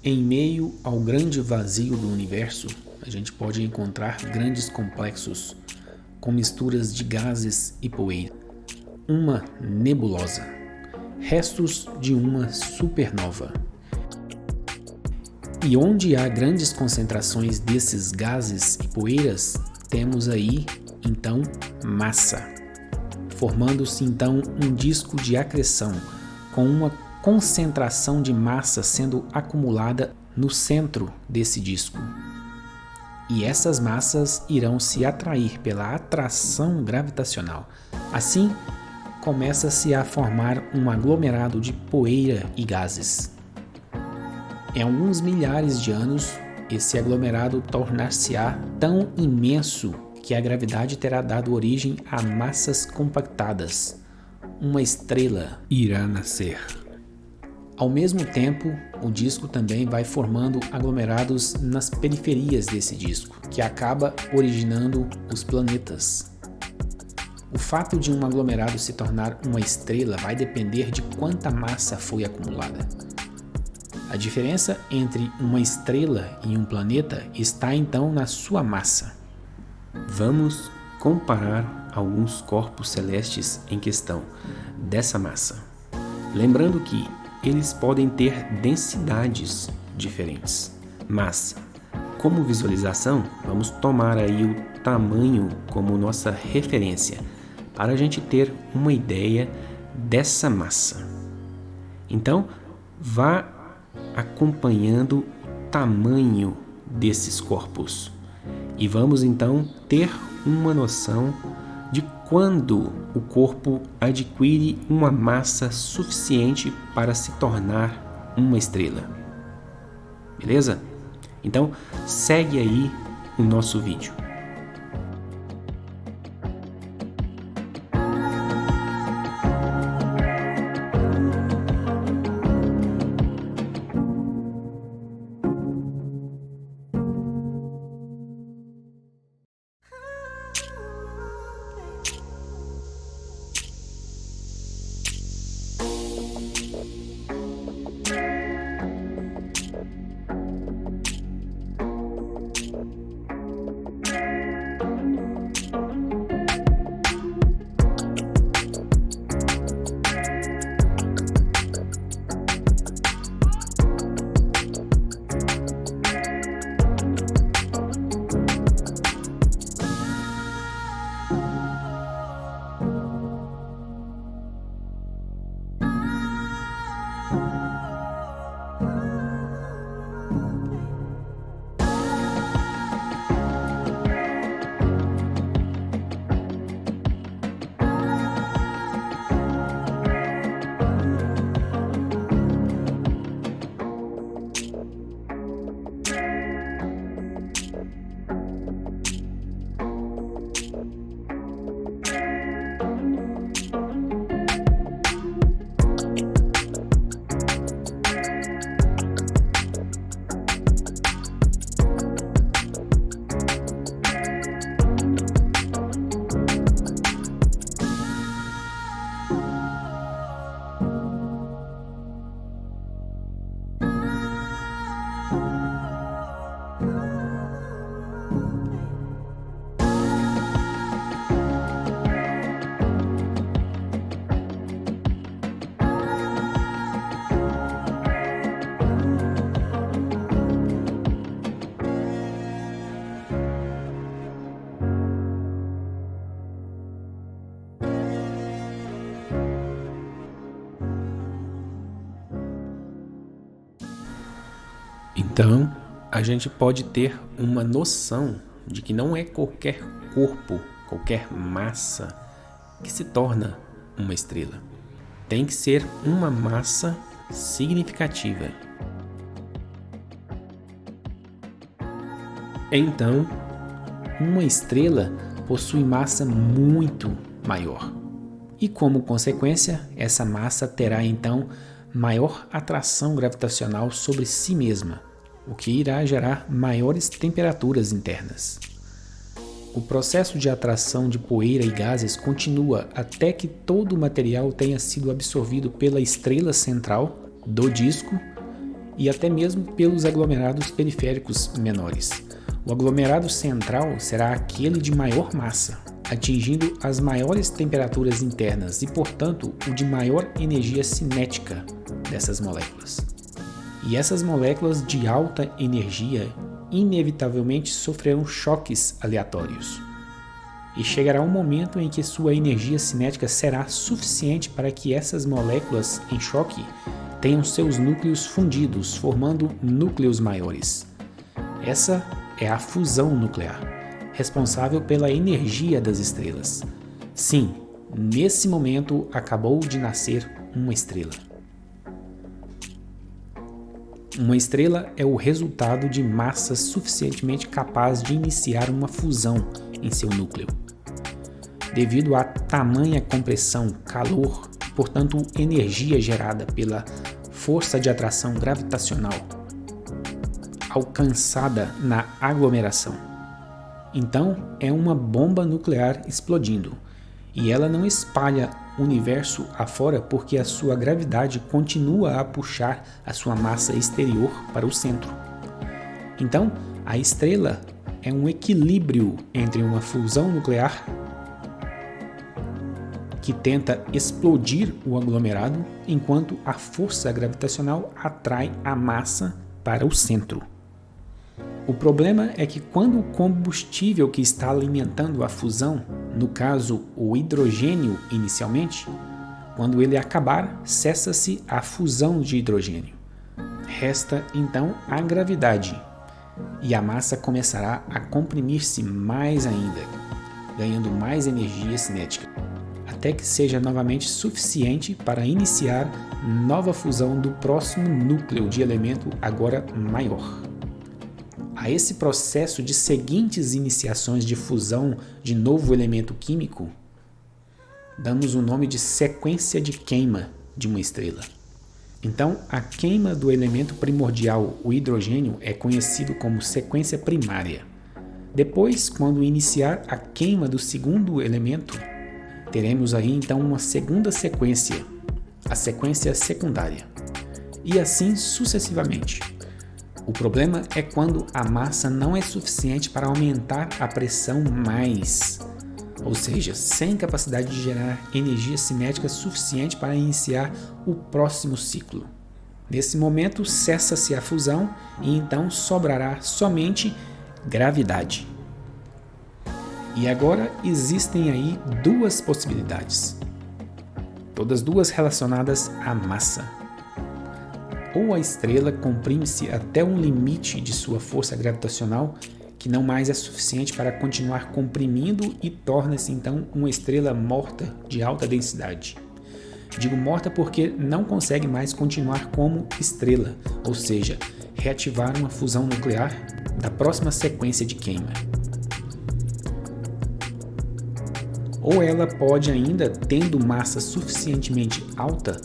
Em meio ao grande vazio do universo, a gente pode encontrar grandes complexos com misturas de gases e poeira. Uma nebulosa, restos de uma supernova. E onde há grandes concentrações desses gases e poeiras, temos aí, então, massa. Formando-se, então, um disco de acreção, com uma concentração de massa sendo acumulada no centro desse disco. E essas massas irão se atrair pela atração gravitacional. Assim, começa-se a formar um aglomerado de poeira e gases. Em alguns milhares de anos, esse aglomerado tornar-se-á tão imenso que a gravidade terá dado origem a massas compactadas. Uma estrela irá nascer. Ao mesmo tempo, o disco também vai formando aglomerados nas periferias desse disco, que acaba originando os planetas. O fato de um aglomerado se tornar uma estrela vai depender de quanta massa foi acumulada. A diferença entre uma estrela e um planeta está então na sua massa. Vamos comparar alguns corpos celestes em questão dessa massa. Lembrando que eles podem ter densidades diferentes, mas, como visualização, vamos tomar aí o tamanho como nossa referência, para a gente ter uma ideia dessa massa. Então, vá acompanhando o tamanho desses corpos e vamos então ter uma noção de quando o corpo adquire uma massa suficiente para se tornar uma estrela. Beleza? Então, segue aí o nosso vídeo. Então, a gente pode ter uma noção de que não é qualquer corpo, qualquer massa que se torna uma estrela. Tem que ser uma massa significativa. Então, uma estrela possui massa muito maior. E como consequência, essa massa terá então maior atração gravitacional sobre si mesma, o que irá gerar maiores temperaturas internas. O processo de atração de poeira e gases continua até que todo o material tenha sido absorvido pela estrela central do disco e até mesmo pelos aglomerados periféricos menores. O aglomerado central será aquele de maior massa, atingindo as maiores temperaturas internas e, portanto, o de maior energia cinética dessas moléculas. E essas moléculas de alta energia inevitavelmente sofrerão choques aleatórios. E chegará um momento em que sua energia cinética será suficiente para que essas moléculas em choque tenham seus núcleos fundidos, formando núcleos maiores. Essa é a fusão nuclear, responsável pela energia das estrelas. Sim, nesse momento acabou de nascer uma estrela. Uma estrela é o resultado de massa suficientemente capaz de iniciar uma fusão em seu núcleo. Devido à tamanha compressão, calor, portanto energia gerada pela força de atração gravitacional alcançada na aglomeração. Então é uma bomba nuclear explodindo, e ela não espalha o universo afora porque a sua gravidade continua a puxar a sua massa exterior para o centro. Então, a estrela é um equilíbrio entre uma fusão nuclear que tenta explodir o aglomerado, enquanto a força gravitacional atrai a massa para o centro. O problema é que quando o combustível que está alimentando a fusão, no caso o hidrogênio inicialmente, quando ele acabar, cessa-se a fusão de hidrogênio. Resta então a gravidade, e a massa começará a comprimir-se mais ainda, ganhando mais energia cinética, até que seja novamente suficiente para iniciar nova fusão do próximo núcleo de elemento agora maior. A esse processo de seguintes iniciações de fusão de novo elemento químico, damos o nome de sequência de queima de uma estrela. Então, a queima do elemento primordial, o hidrogênio, é conhecido como sequência primária. Depois, quando iniciar a queima do segundo elemento, teremos aí então uma segunda sequência, a sequência secundária, e assim sucessivamente. O problema é quando a massa não é suficiente para aumentar a pressão mais, ou seja, sem capacidade de gerar energia cinética suficiente para iniciar o próximo ciclo. Nesse momento, cessa-se a fusão e então sobrará somente gravidade. E agora existem aí duas possibilidades, todas duas relacionadas à massa. Ou a estrela comprime-se até um limite de sua força gravitacional, que não mais é suficiente para continuar comprimindo, e torna-se então uma estrela morta de alta densidade. Digo morta porque não consegue mais continuar como estrela, ou seja, reativar uma fusão nuclear da próxima sequência de queima. Ou ela pode ainda, tendo massa suficientemente alta,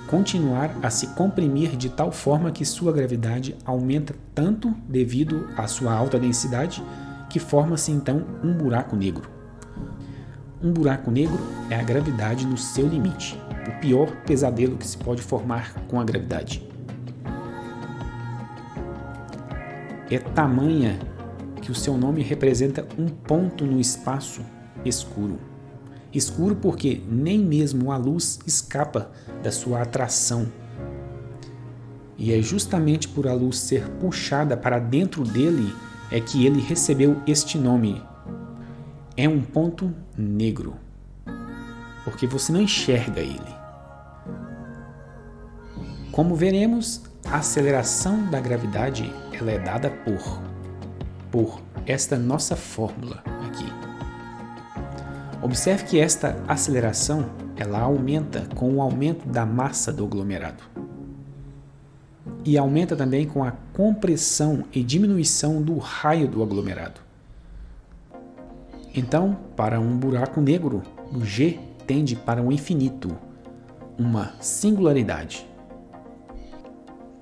continuar a se comprimir de tal forma que sua gravidade aumenta tanto devido à sua alta densidade que forma-se então um buraco negro. Um buraco negro é a gravidade no seu limite, o pior pesadelo que se pode formar com a gravidade. É tamanha que o seu nome representa um ponto no espaço escuro. Escuro porque nem mesmo a luz escapa da sua atração. E é justamente por a luz ser puxada para dentro dele é que ele recebeu este nome. É um ponto negro, porque você não enxerga ele. Como veremos, a aceleração da gravidade ela é dada por esta nossa fórmula aqui. Observe que esta aceleração ela aumenta com o aumento da massa do aglomerado. E aumenta também com a compressão e diminuição do raio do aglomerado. Então, para um buraco negro, o G tende para o infinito, uma singularidade.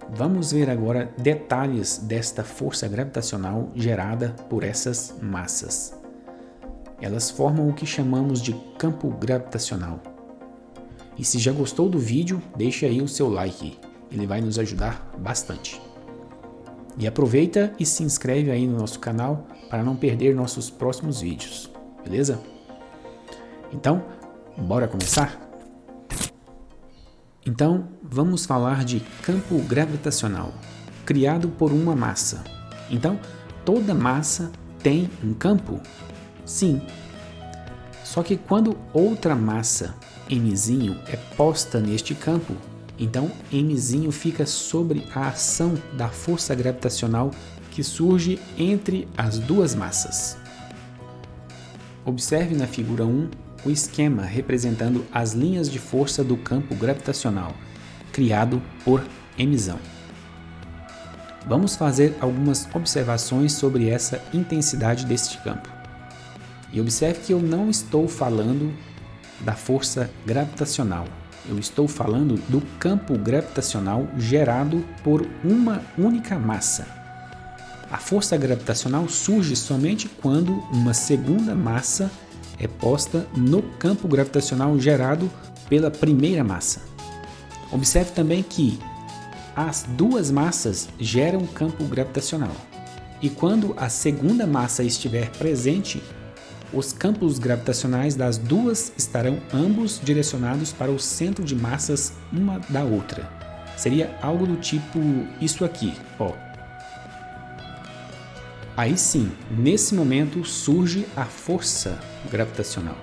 Vamos ver agora detalhes desta força gravitacional gerada por essas massas. Elas formam o que chamamos de campo gravitacional. E se já gostou do vídeo, deixe aí o seu like. Ele vai nos ajudar bastante. E aproveita e se inscreve aí no nosso canal para não perder nossos próximos vídeos, beleza? Então, bora começar? Então, vamos falar de campo gravitacional, criado por uma massa. Então, toda massa tem um campo? Sim. Só que quando outra massa, mzinho, é posta neste campo, então mzinho fica sobre a ação da força gravitacional que surge entre as duas massas. Observe na figura 1 o esquema representando as linhas de força do campo gravitacional, criado por mzão. Vamos fazer algumas observações sobre essa intensidade deste campo. E observe que eu não estou falando da força gravitacional. Eu estou falando do campo gravitacional gerado por uma única massa. A força gravitacional surge somente quando uma segunda massa é posta no campo gravitacional gerado pela primeira massa. Observe também que as duas massas geram campo gravitacional. E quando a segunda massa estiver presente, os campos gravitacionais das duas estarão ambos direcionados para o centro de massas uma da outra. Seria algo do tipo isso aqui, ó. Aí sim, nesse momento surge a força gravitacional.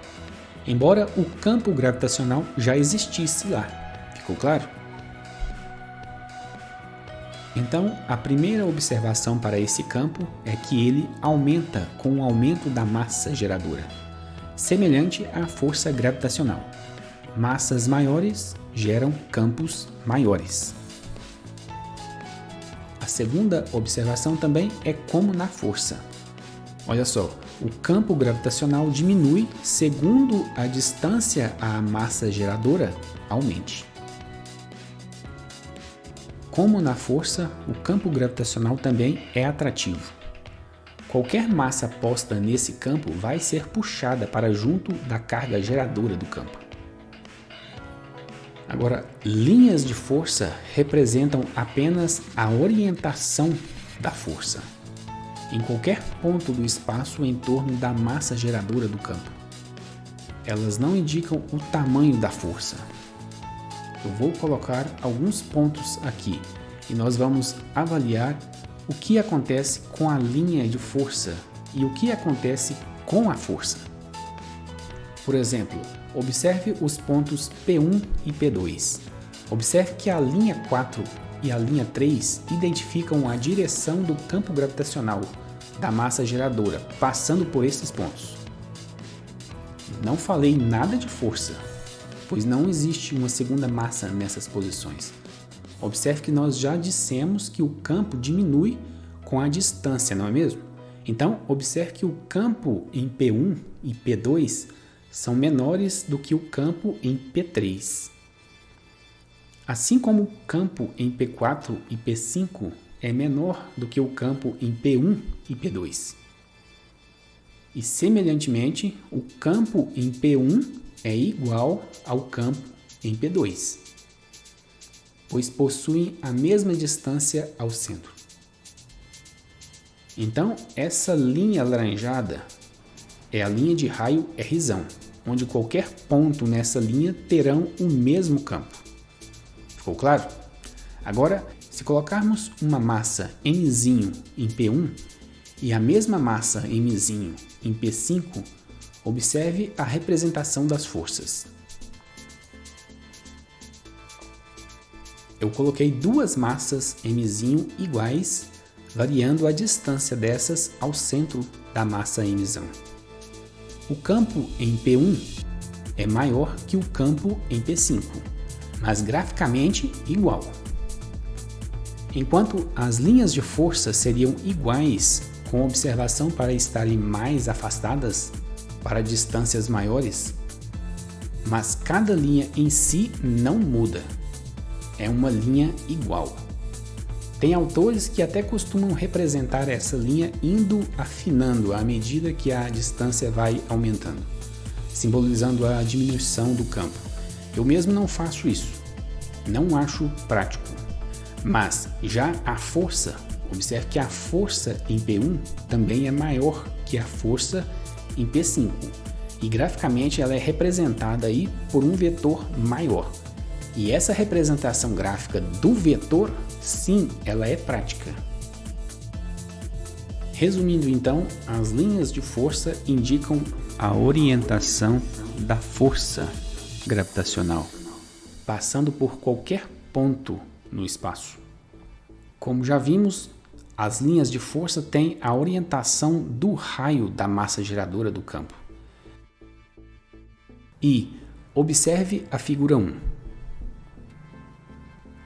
Embora o campo gravitacional já existisse lá. Ficou claro? Então, a primeira observação para esse campo é que ele aumenta com o aumento da massa geradora, semelhante à força gravitacional. Massas maiores geram campos maiores. A segunda observação também é como na força. Olha só, o campo gravitacional diminui segundo a distância à massa geradora aumente. Como na força, o campo gravitacional também é atrativo. Qualquer massa posta nesse campo vai ser puxada para junto da carga geradora do campo. Agora, linhas de força representam apenas a orientação da força, em qualquer ponto do espaço em torno da massa geradora do campo. Elas não indicam o tamanho da força. Eu vou colocar alguns pontos aqui e nós vamos avaliar o que acontece com a linha de força e o que acontece com a força. Por exemplo, observe os pontos P1 e P2. Observe que a linha 4 e a linha 3 identificam a direção do campo gravitacional da massa geradora passando por esses pontos. Não falei nada de força, pois não existe uma segunda massa nessas posições. Observe que nós já dissemos que o campo diminui com a distância, não é mesmo? Então, observe que o campo em P1 e P2 são menores do que o campo em P3. Assim como o campo em P4 e P5 é menor do que o campo em P1 e P2. E, semelhantemente, o campo em P1 é igual ao campo em P2, pois possuem a mesma distância ao centro. Então, essa linha alaranjada é a linha de raio Rzão, onde qualquer ponto nessa linha terão o mesmo campo. Ficou claro? Agora, se colocarmos uma massa mzinho em P1 e a mesma massa mzinho em P5, observe a representação das forças. Eu coloquei duas massas mzinho iguais, variando a distância dessas ao centro da massa mzão. O campo em P1 é maior que o campo em P5, mas graficamente igual. Enquanto as linhas de força seriam iguais com observação para estarem mais afastadas, para distâncias maiores, mas cada linha em si não muda, é uma linha igual. Tem autores que até costumam representar essa linha indo afinando à medida que a distância vai aumentando, simbolizando a diminuição do campo. Eu mesmo não faço isso, não acho prático. Mas já a força, observe que a força em P1 também é maior que a força em P5. E graficamente ela é representada aí por um vetor maior. E essa representação gráfica do vetor, sim, ela é prática. Resumindo então, as linhas de força indicam a orientação da força gravitacional, passando por qualquer ponto no espaço. Como já vimos, as linhas de força têm a orientação do raio da massa geradora do campo. E observe a figura 1.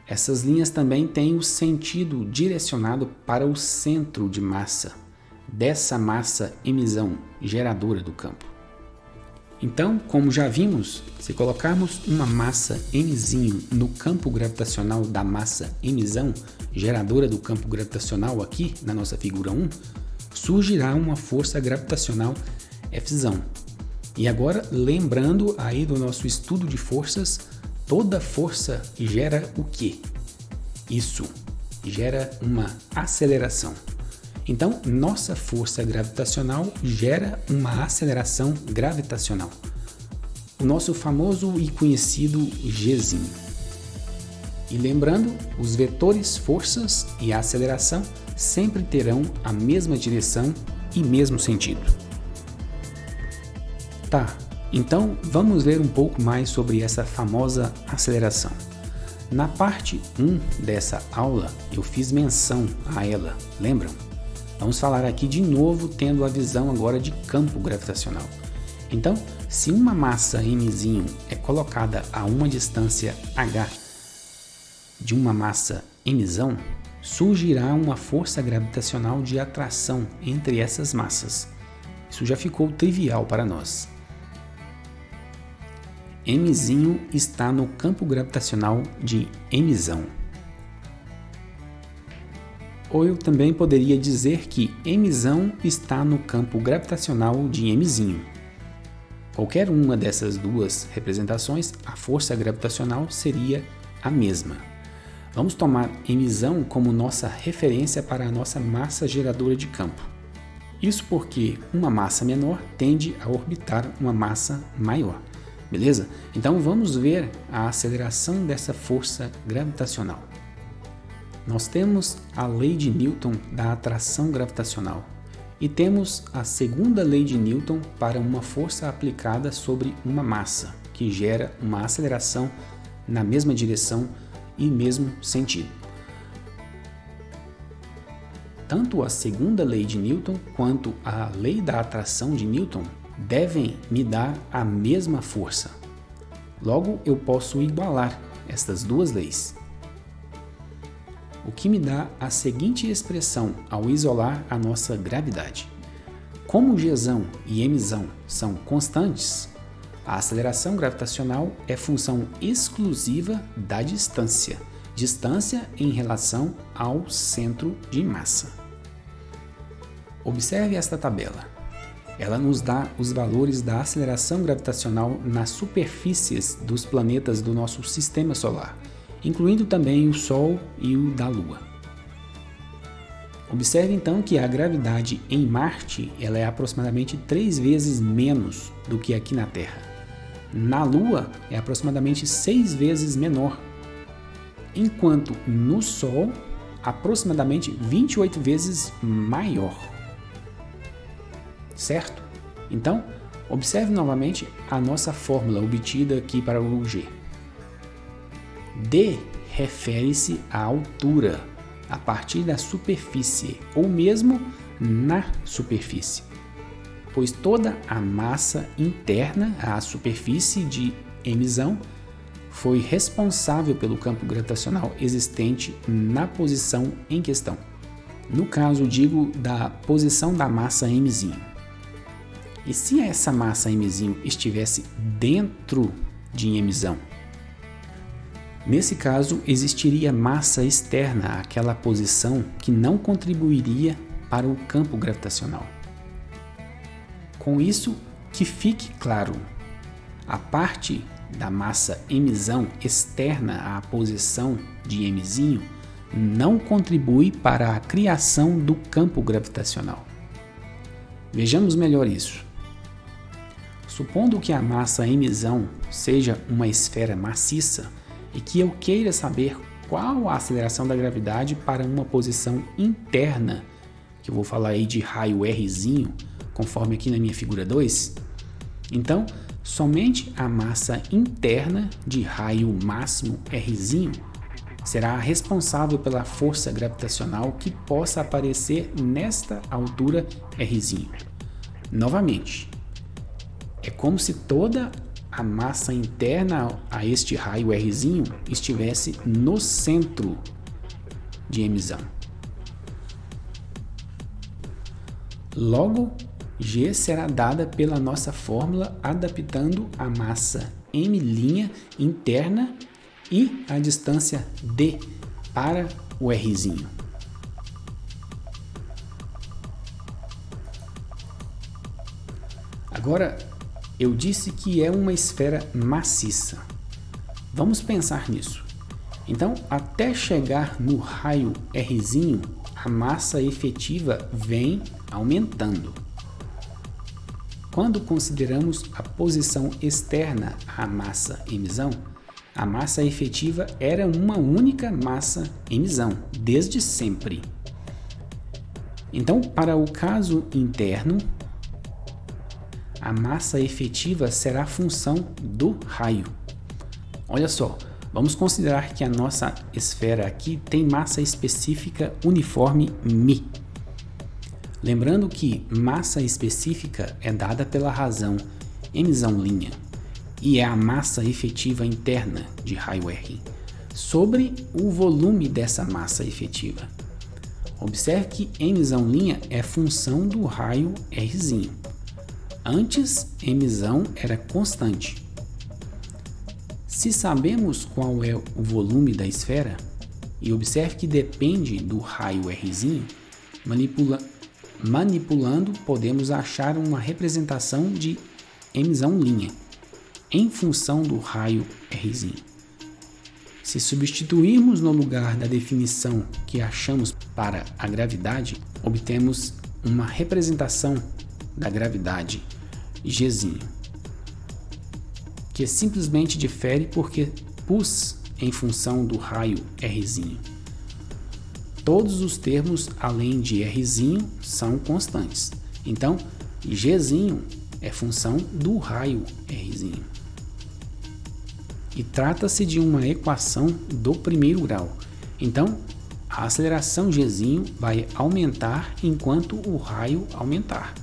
Essas linhas também têm o sentido direcionado para o centro de massa, dessa massa emissão geradora do campo. Então, como já vimos, se colocarmos uma massa mzinho no campo gravitacional da massa emissão geradora do campo gravitacional aqui na nossa figura 1, surgirá uma força gravitacional Fzão. E agora, lembrando aí do nosso estudo de forças, toda força gera o quê? Isso, gera uma aceleração. Então, nossa força gravitacional gera uma aceleração gravitacional. O nosso famoso e conhecido Gzinho. E lembrando, os vetores forças e aceleração sempre terão a mesma direção e mesmo sentido. Tá, então vamos ver um pouco mais sobre essa famosa aceleração. Na parte 1 dessa aula, eu fiz menção a ela, lembram? Vamos falar aqui de novo, tendo a visão agora de campo gravitacional. Então, se uma massa mzinho é colocada a uma distância h de uma massa mzão, surgirá uma força gravitacional de atração entre essas massas. Isso já ficou trivial para nós. Mzinho está no campo gravitacional de mzão. Ou eu também poderia dizer que mzão está no campo gravitacional de mzinho. Qualquer uma dessas duas representações, a força gravitacional seria a mesma. Vamos tomar mzão como nossa referência para a nossa massa geradora de campo. Isso porque uma massa menor tende a orbitar uma massa maior. Beleza? Então vamos ver a aceleração dessa força gravitacional. Nós temos a lei de Newton da atração gravitacional e temos a segunda lei de Newton para uma força aplicada sobre uma massa, que gera uma aceleração na mesma direção e mesmo sentido. Tanto a segunda lei de Newton quanto a lei da atração de Newton devem me dar a mesma força. Logo, eu posso igualar estas duas leis. O que me dá a seguinte expressão ao isolar a nossa gravidade. Como Gzão e Mzão são constantes, a aceleração gravitacional é função exclusiva da distância, distância em relação ao centro de massa. Observe esta tabela. Ela nos dá os valores da aceleração gravitacional nas superfícies dos planetas do nosso sistema solar, incluindo também o Sol e o da Lua. Observe então que a gravidade em Marte ela é aproximadamente 3 vezes menos do que aqui na Terra. Na Lua é aproximadamente 6 vezes menor, enquanto no Sol aproximadamente 28 vezes maior. Certo? Então, observe novamente a nossa fórmula obtida aqui para o G. D refere-se à altura a partir da superfície ou mesmo na superfície, pois toda a massa interna à superfície de Mzão foi responsável pelo campo gravitacional existente na posição em questão. No caso, digo da posição da massa Mzinho. E se essa massa Mzinho estivesse dentro de Mzão? Nesse caso, existiria massa externa àquela posição que não contribuiria para o campo gravitacional. Com isso, que fique claro, a parte da massa Mzão externa à posição de Mzinho não contribui para a criação do campo gravitacional. Vejamos melhor isso. Supondo que a massa emisão seja uma esfera maciça e que eu queira saber qual a aceleração da gravidade para uma posição interna, que eu vou falar aí de raio Rzinho, conforme aqui na minha figura 2, então somente a massa interna de raio máximo Rzinho será responsável pela força gravitacional que possa aparecer nesta altura Rzinho. Novamente, é como se toda a massa interna a este raio Rzinho estivesse no centro de emisão. Logo, G será dada pela nossa fórmula adaptando a massa M' interna e a distância D para o Rzinho. Agora, eu disse que é uma esfera maciça. Vamos pensar nisso. Então, até chegar no raio Rzinho, a massa efetiva vem aumentando. Quando consideramos a posição externa à massa emisão, a massa efetiva era uma única massa emisão, desde sempre. Então, para o caso interno, a massa efetiva será a função do raio. Olha só, vamos considerar que a nossa esfera aqui tem massa específica uniforme μ. Lembrando que massa específica é dada pela razão emisão' e é a massa efetiva interna de raio R sobre o volume dessa massa efetiva. Observe que emisão' é função do raio Rzinho. Antes, emisão era constante. Se sabemos qual é o volume da esfera, e observe que depende do raio Rzinho, manipulando podemos achar uma representação de emisão' em função do raio Rzinho. Se substituirmos no lugar da definição que achamos para a gravidade, obtemos uma representação da gravidade Gzinho, que simplesmente difere porque pus em função do raio Rzinho. Todos os termos além de Rzinho são constantes. Então, Gzinho é função do raio Rzinho. E trata-se de uma equação do primeiro grau. Então, a aceleração Gzinho vai aumentar enquanto o raio aumentar.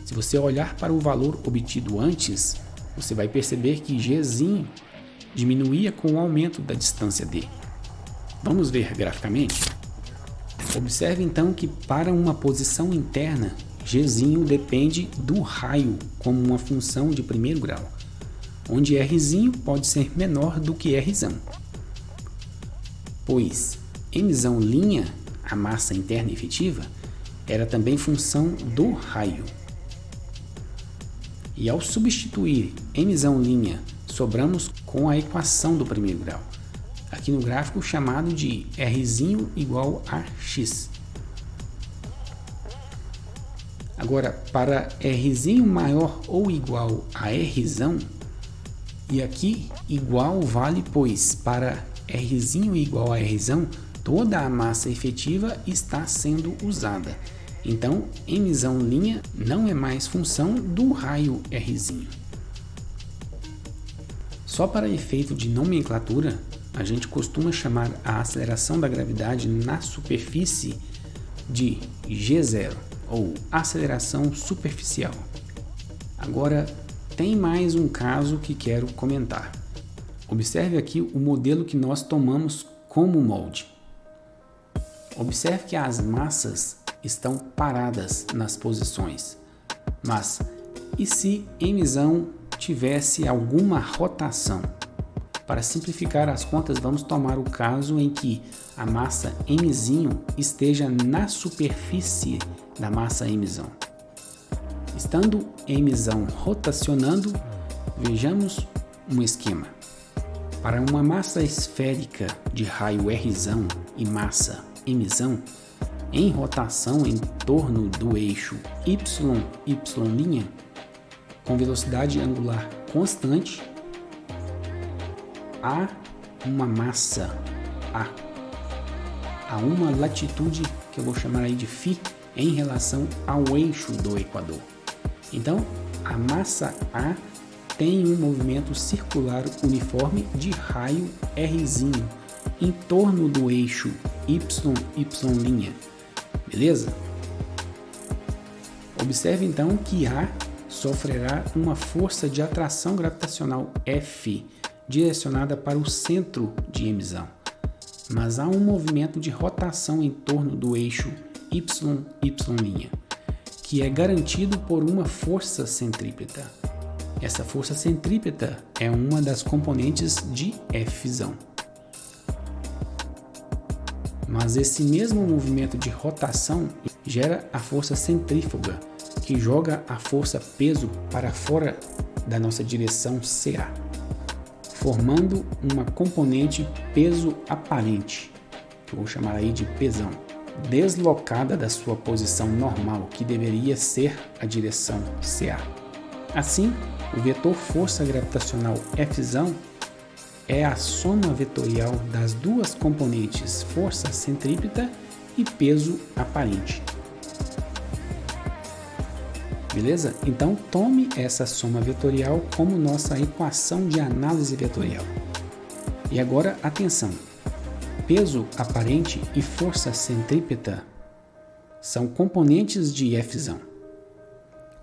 Se você olhar para o valor obtido antes, você vai perceber que Gzinho diminuía com o aumento da distância D. Vamos ver graficamente? Observe então que para uma posição interna, Gzinho depende do raio como uma função de primeiro grau, onde Rzinho pode ser menor do que Rzão, pois emisão', a massa interna efetiva, era também função do raio. E ao substituir emisão', sobramos com a equação do primeiro grau, aqui no gráfico chamado de Rzinho igual a x. Agora, para Rzinho maior ou igual a Rzão, e aqui igual vale, pois para Rzinho igual a Rzão, toda a massa efetiva está sendo usada. Então, emisão' não é mais função do raio Rzinho. Só para efeito de nomenclatura, a gente costuma chamar a aceleração da gravidade na superfície de G0, ou aceleração superficial. Agora, tem mais um caso que quero comentar. Observe aqui o modelo que nós tomamos como molde. Observe que as massas estão paradas nas posições. Mas e se emisão tivesse alguma rotação? Para simplificar as contas, vamos tomar o caso em que a massa Mzinho esteja na superfície da massa emisão. Estando emisão rotacionando, vejamos um esquema. Para uma massa esférica de raio Rzão e massa Mzão, em rotação em torno do eixo YY', com velocidade angular constante, há uma massa a uma latitude que eu vou chamar aí de φ em relação ao eixo do equador. Então, a massa A tem um movimento circular uniforme de raio Rzinho em torno do eixo YY', beleza? Observe então que A sofrerá uma força de atração gravitacional F direcionada para o centro de Mzão, mas há um movimento de rotação em torno do eixo YY', que é garantido por uma força centrípeta. Essa força centrípeta é uma das componentes de Fzão. Mas esse mesmo movimento de rotação gera a força centrífuga, que joga a força peso para fora da nossa direção CA, formando uma componente peso aparente, que eu vou chamar aí de pesão, deslocada da sua posição normal, que deveria ser a direção CA. Assim, o vetor força gravitacional Fzão é a soma vetorial das duas componentes força centrípeta e peso aparente. Beleza? Então, tome essa soma vetorial como nossa equação de análise vetorial. E agora, atenção! Peso aparente e força centrípeta são componentes de Fzão.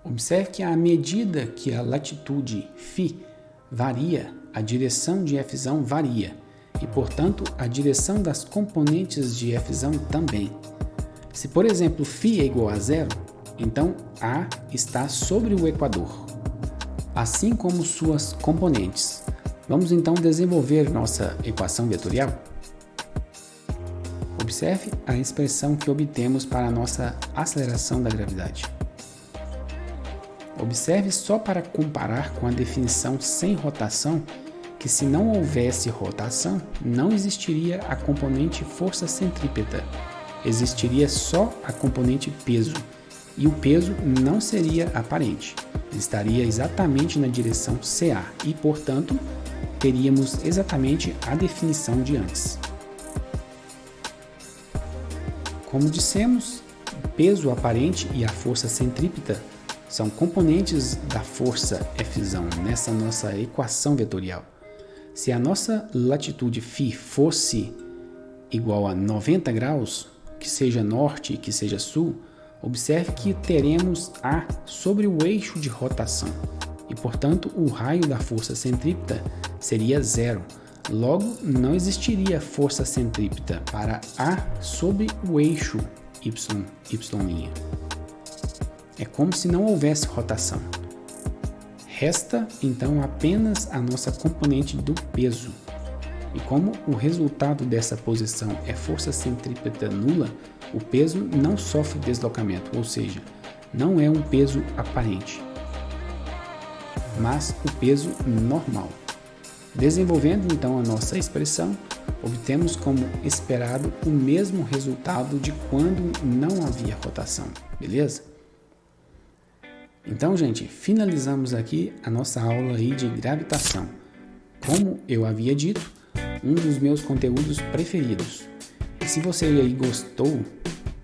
Observe que à medida que a latitude φ varia, a direção de Fzão varia e, portanto, a direção das componentes de Fzão também. Se, por exemplo, φ é igual a zero, então A está sobre o equador, assim como suas componentes. Vamos então desenvolver nossa equação vetorial? Observe a expressão que obtemos para a nossa aceleração da gravidade. Observe só para comparar com a definição sem rotação que se não houvesse rotação, não existiria a componente força centrípeta, existiria só a componente peso, e o peso não seria aparente, ele estaria exatamente na direção CA e, portanto, teríamos exatamente a definição de antes. Como dissemos, o peso aparente e a força centrípeta são componentes da força Fzão nessa nossa equação vetorial. Se a nossa latitude φ fosse igual a 90 graus, que seja norte e que seja sul, observe que teremos A sobre o eixo de rotação e, portanto, o raio da força centrípeta seria zero. Logo, não existiria força centrípeta para A sobre o eixo YY'. É como se não houvesse rotação. Resta, então, apenas a nossa componente do peso. E como o resultado dessa posição é força centrípeta nula, o peso não sofre deslocamento, ou seja, não é um peso aparente, mas o peso normal. Desenvolvendo então a nossa expressão, obtemos como esperado o mesmo resultado de quando não havia rotação, beleza? Então, gente, finalizamos aqui a nossa aula aí de gravitação. Como eu havia dito, um dos meus conteúdos preferidos. E se você aí gostou,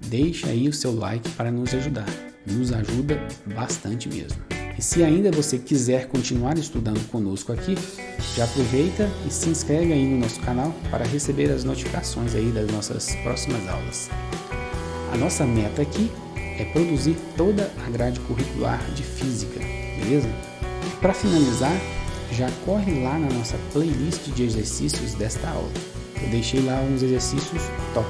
deixa aí o seu like para nos ajudar. Nos ajuda bastante mesmo. E se ainda você quiser continuar estudando conosco aqui, já aproveita e se inscreve aí no nosso canal para receber as notificações aí das nossas próximas aulas. A nossa meta aqui é produzir toda a grade curricular de física, beleza? Para finalizar, já corre lá na nossa playlist de exercícios desta aula. Eu deixei lá uns exercícios top.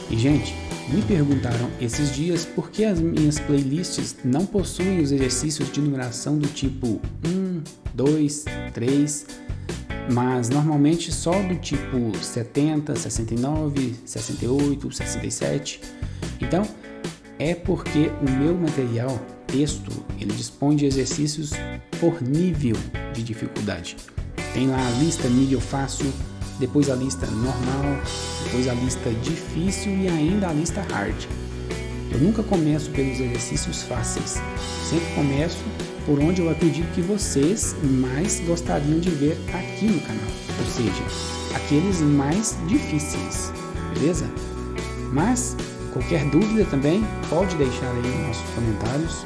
E, gente, me perguntaram esses dias por que as minhas playlists não possuem os exercícios de numeração do tipo 1, 2, 3, mas normalmente só do tipo 70, 69, 68, 67. Então, é porque o meu material texto, ele dispõe de exercícios por nível de dificuldade. Tem lá a lista nível fácil, depois a lista normal, depois a lista difícil e ainda a lista hard. Eu nunca começo pelos exercícios fáceis, sempre começo por onde eu acredito que vocês mais gostariam de ver aqui no canal, ou seja, aqueles mais difíceis, beleza? Mas qualquer dúvida também pode deixar aí nos nossos comentários,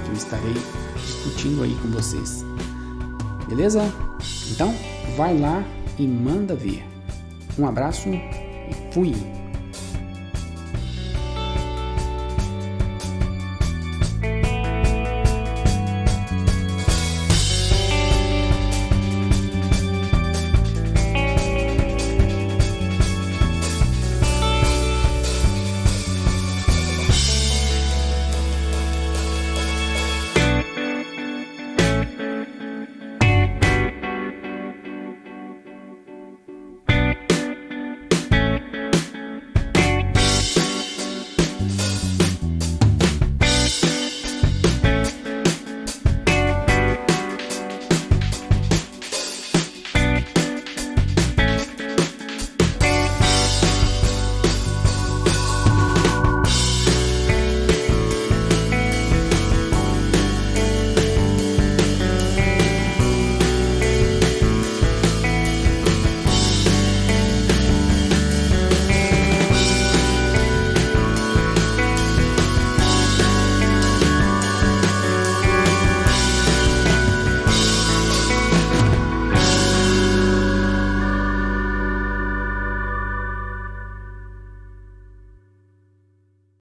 que eu estarei discutindo aí com vocês, beleza? Então vai lá e manda ver. Um abraço e fui!